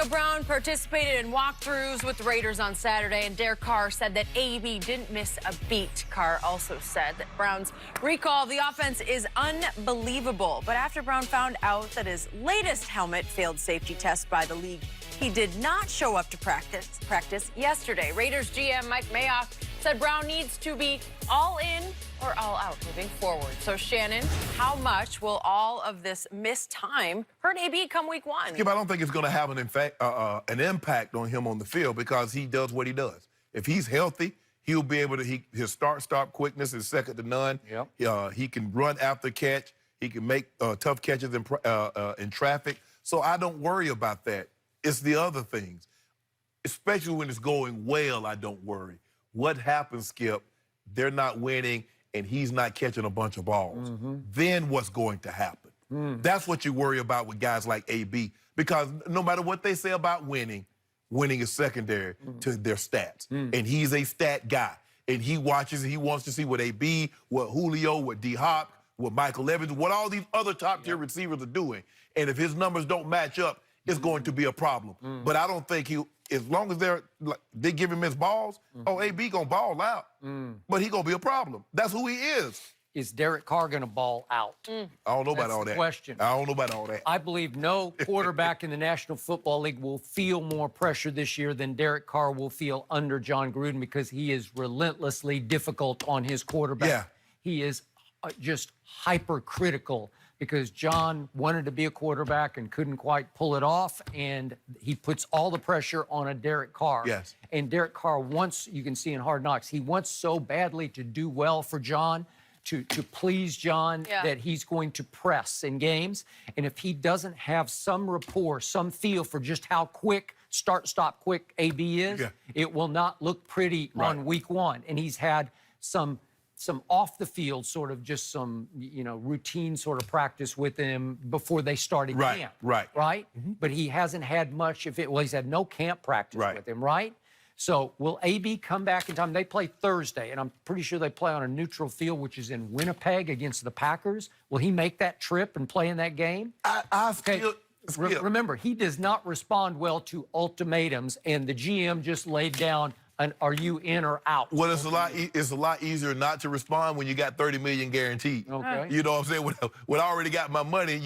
Antonio Brown participated in walkthroughs with the Raiders on Saturday, and Derek Carr said that AB didn't miss a beat. Carr also said that Brown's recall of the offense is unbelievable. But after Brown found out that his latest helmet failed safety test by the league, he did not show up to practice yesterday. Raiders GM Mike Mayock said Brown needs to be all in or all out moving forward. So, Shannon, how much will all of this missed time hurt AB come week one? Skip, I don't think it's going to have an impact on him on the field because he does what he does. If he's healthy, he'll be able to, his start-stop quickness is second to none. Yep. He can run after catch. He can make tough catches in traffic. So I don't worry about that. It's the other things. Especially when it's going well, I don't worry. What happens, Skip, they're not winning and he's not catching a bunch of balls. Then what's going to happen? That's what you worry about with guys like AB, because no matter what they say about winning, winning is secondary to their stats. And he's a stat guy. And he watches, he wants to see what AB, what Julio, what D-Hop, what Michael Evans, what all these other top-tier receivers are doing. And if his numbers don't match up, it's going to be a problem. But I don't think as long as they give him his balls, AB gonna ball out. But he gonna be a problem. That's who he is. Is Derek Carr gonna ball out? I don't know about all that. Question. I don't know about all that. I believe no quarterback in the National Football League will feel more pressure this year than Derek Carr will feel under John Gruden, because he is relentlessly difficult on his quarterback. Yeah. He is just hypercritical, because John wanted to be a quarterback and couldn't quite pull it off, and he puts all the pressure on a Derek Carr. Yes. And Derek Carr wants, you can see in Hard Knocks, he wants so badly to do well for John, to please John, that he's going to press in games. And if he doesn't have some rapport, some feel for just how quick, start-stop quick AB is, it will not look pretty on week one. And he's had some off the field sort of just some, routine sort of practice with him before they started camp. Right? But he hasn't had much he's had no camp practice with him, right? So will AB come back in time? They play Thursday, and I'm pretty sure they play on a neutral field, which is in Winnipeg against the Packers. Will he make that trip and play in that game? Remember, he does not respond well to ultimatums, and the GM just laid down are you in or out? Well, it's a lot easier not to respond when you got $30 million guaranteed. Okay. You know what I'm saying? When I already got my money,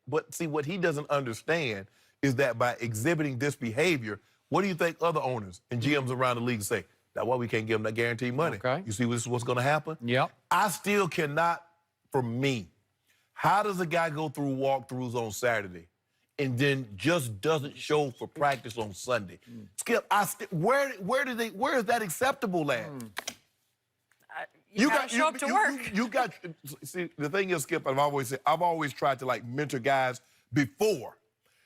But see, what he doesn't understand is that by exhibiting this behavior, what do you think other owners and GMs around the league say? That's why we can't give him that guaranteed money. Okay. You see this is what's going to happen? Yep. I still cannot, for me, how does a guy go through walkthroughs on Saturday and then just doesn't show for practice on Sunday? Skip, where is that acceptable at? You got to show up to work. See, the thing is, Skip, I've always tried to mentor guys before,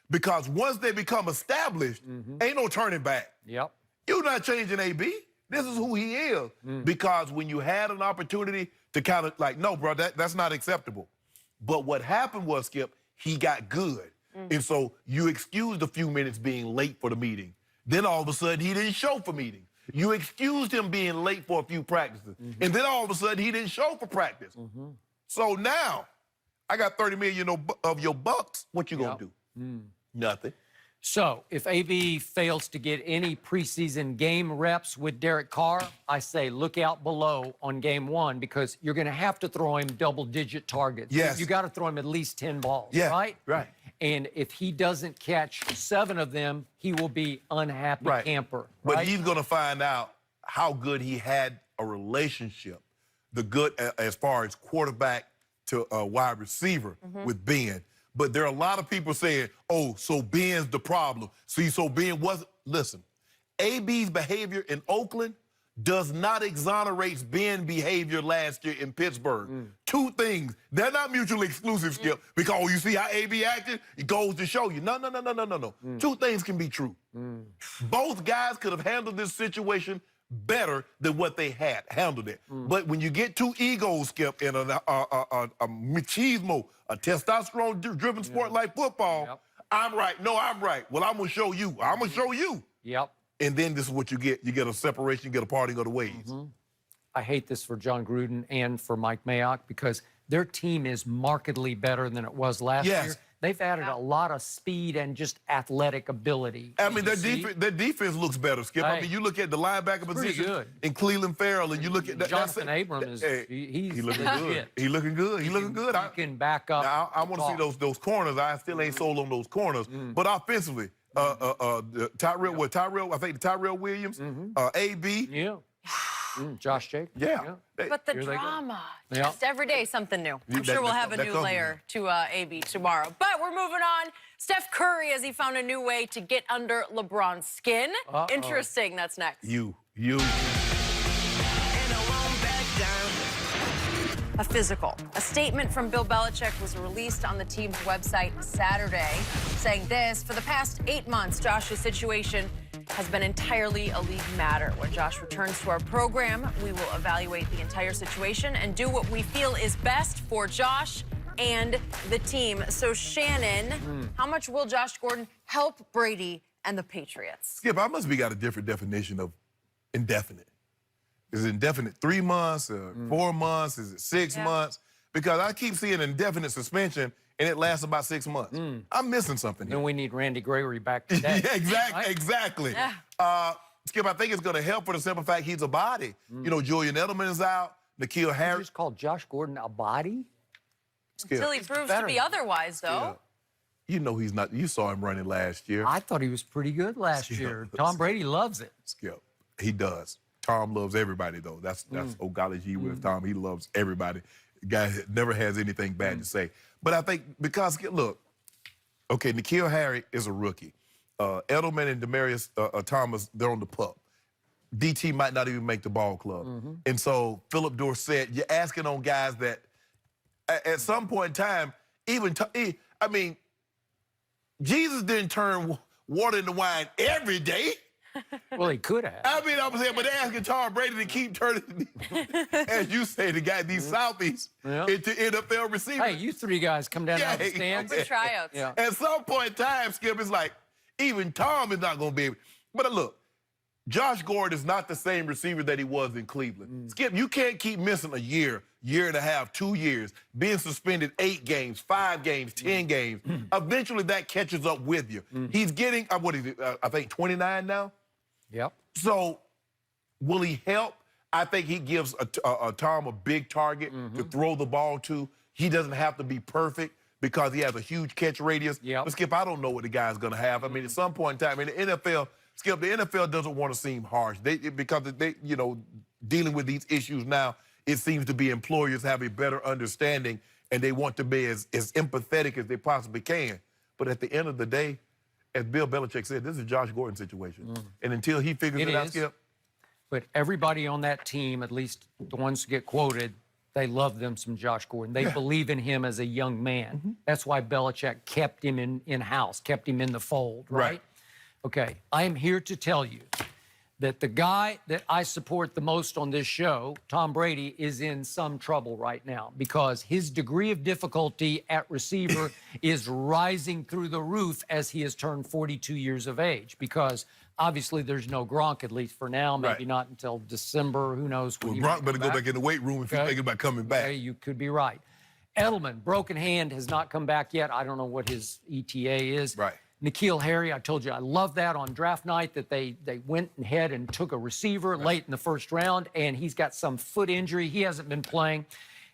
because once they become established, ain't no turning back. Yep. You're not changing AB. This is who he is. Because when you had an opportunity to kind of no, bro, that's not acceptable. But what happened was, Skip, he got good. And so you excused a few minutes being late for the meeting. Then all of a sudden he didn't show for meetings. You excused him being late for a few practices. And then all of a sudden he didn't show for practice. So now I got 30 million of your bucks. What you gonna do? Nothing. So if AB fails to get any preseason game reps with Derek Carr, I say look out below on game one, because you're going to have to throw him double-digit targets. Yes. You got to throw him at least 10 balls, right? Right. And if he doesn't catch 7 of them, he will be unhappy camper. But right? he's going to find out how good he had a relationship, as far as quarterback to wide receiver with Ben. But there are a lot of people saying, oh, so Ben's the problem. See, so Ben wasn't. Listen, AB's behavior in Oakland does not exonerate Ben's behavior last year in Pittsburgh. Two things. They're not mutually exclusive, Skip, because you see how AB acted? It goes to show you. No. Two things can be true. Both guys could have handled this situation better than what they had handled it. But when you get two egos, Skip, in a machismo, a testosterone-driven sport like football, I'm right. No, I'm right. Well, I'm going to show you. I'm going to show you. Yep. And then this is what you get. You get a separation, you get a parting of the ways. I hate this for John Gruden and for Mike Mayock, because their team is markedly better than it was last year. They've added a lot of speed and just athletic ability. I mean, their defense looks better, Skip. I mean, you look at the linebacker position in Cleveland Farrell, and you look at Jonathan Abram is he's looking good. He's looking good. He's looking good. He can back up. Now, I want to see those corners. I still ain't sold on those corners. But offensively, Tyrell, I think Tyrell Williams, AB. Yeah. Josh Jacobs. Yeah. But the drama, just every day something new. I'm sure we'll have a new layer to AB tomorrow. But we're moving on. Steph Curry, as he found a new way to get under LeBron's skin. Interesting. That's next. You. A physical. A statement from Bill Belichick was released on the team's website Saturday, saying this: for the past 8 months, Josh's situation has been entirely a league matter. When Josh returns to our program, we will evaluate the entire situation and do what we feel is best for Josh and the team. So, Shannon, how much will Josh Gordon help Brady and the Patriots? Skip, I must be got a different definition of indefinite. Is it indefinite 3 months, 4 months? Is it 6 months? Because I keep seeing indefinite suspension, and it lasts about 6 months. I'm missing something here. Then we need Randy Gregory back today. Yeah, exactly. Yeah. Skip, I think it's going to help for the simple fact he's a body. You know, Julian Edelman is out. N'Keal Harris. You just called Josh Gordon a body? Skip. Until he proves to be otherwise, though. You know he's not. You saw him running last year. I thought he was pretty good last year. Tom Brady loves it. Skip. He does. Tom loves everybody, though. That's Ogalaji with Tom. He loves everybody. The guy never has anything bad to say. But I think because, look, okay, N'Keal Harry is a rookie. Edelman and Demaryius Thomas, they're on the pup. DT might not even make the ball club. And so Philip Dorsett, you're asking on guys that at some point in time, I mean, Jesus didn't turn water into wine every day. Well, he could have. I mean, I'm saying, but they're asking Tom Brady to keep turning, as you say, these Southies into NFL receivers. Hey, you three guys come down out of the stands. Open tryouts. At some point in time, Skip, it's like, even Tom is not going to be able. But look, Josh Gordon is not the same receiver that he was in Cleveland. Skip, you can't keep missing a year and a half, 2 years, being suspended 8 games, 5 games, 10 games. Eventually, that catches up with you. He's getting, what is it, I think 29 now? Yep. So, will he help? I think he gives Tom a big target to throw the ball to. He doesn't have to be perfect because he has a huge catch radius. But, Skip, I don't know what the guy's going to have. I mean, at some point in time, in the NFL, Skip, the NFL doesn't want to seem harsh. Because they, you know, dealing with these issues now, it seems to be employers have a better understanding and they want to be as empathetic as they possibly can. But at the end of the day, as Bill Belichick said, this is a Josh Gordon situation. And until he figures it out, Skip. But everybody on that team, at least the ones who get quoted, they love them some Josh Gordon. They believe in him as a young man. That's why Belichick kept him in-house, kept him in the fold, right? Okay, I am here to tell you that the guy that I support the most on this show, Tom Brady, is in some trouble right now because his degree of difficulty at receiver is rising through the roof as he has turned 42 years of age because obviously there's no Gronk, at least for now, maybe not until December, who knows when Gronk better go back in the weight room if you're thinking about coming back. Okay, you could be right. Edelman, broken hand, has not come back yet. I don't know what his ETA is. N'Keal Harry, I told you, I love that on draft night that they went ahead and took a receiver late in the first round, and he's got some foot injury. He hasn't been playing.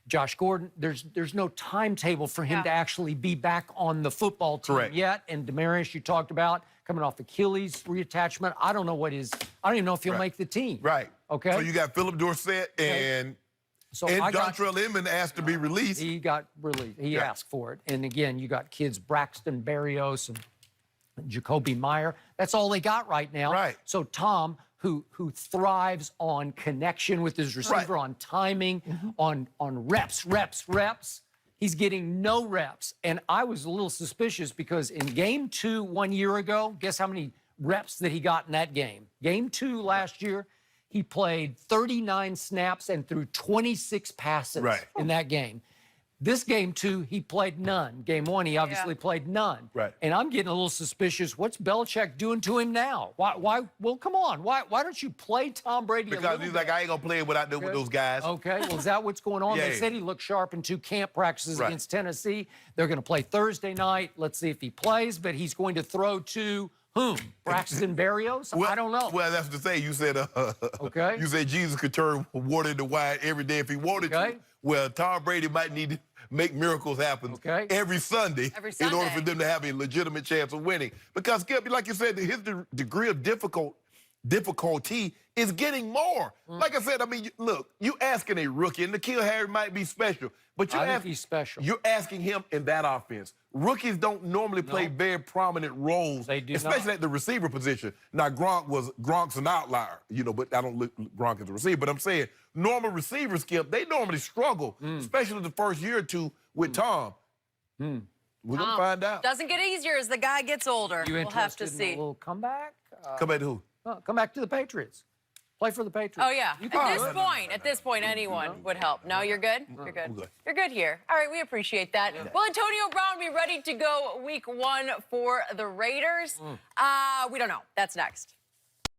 Josh Gordon, there's no timetable for him to actually be back on the football team yet. And Demaryius, you talked about, coming off Achilles reattachment. I don't know I don't even know if he'll make the team. Okay. So you got Philip Dorsett and Dontrell Inman asked to be released. He got released. He asked for it. And again, you got kids Braxton Berrios and Jacoby Meyer. That's all they got right now. So Tom, who thrives on connection with his receiver, on timing, on reps, he's getting no reps. And I was a little suspicious because in game 2 1 year ago, guess how many reps that he got in that game? Game 2 last year, he played 39 snaps and threw 26 passes in that game. This game 2, he played none. Game 1, he obviously played none. Right. And I'm getting a little suspicious. What's Belichick doing to him now? Why? Well, come on. Why don't you play Tom Brady? Because he's like, I ain't gonna play without with those guys. Okay. Well, is that what's going on? Yeah. They said he looked sharp in 2 camp practices against Tennessee. They're going to play Thursday night. Let's see if he plays. But he's going to throw to whom? Braxton Berrios? Well, I don't know. Well, that's to say, you said, Okay. You said Jesus could turn water into wine every day if he wanted to. Well, Tom Brady might need to make miracles happen every Sunday in order for them to have a legitimate chance of winning. Because, like you said, his degree of difficulty is getting more. Like I said, I mean, look, you asking a rookie, and N'Keal Harry might be special, but I think he's special. You're asking him in that offense. Rookies don't normally play very prominent roles, They do especially not. at the receiver position. Now, Gronk's an outlier, but I don't look Gronk as a receiver. But I'm saying normal receivers, Skip, they normally struggle, especially the first year or two with Tom. We're going to find out. Doesn't get easier as the guy gets older. You we'll have to interested in see. a little comeback? Come back to who? Come back to the Patriots. Play for the Patriots. Oh, yeah. At this point, anyone would help. No, you're good? You're good. I'm good. You're good here. All right, we appreciate that. Will Antonio Brown be ready to go week 1 for the Raiders? We don't know. That's next.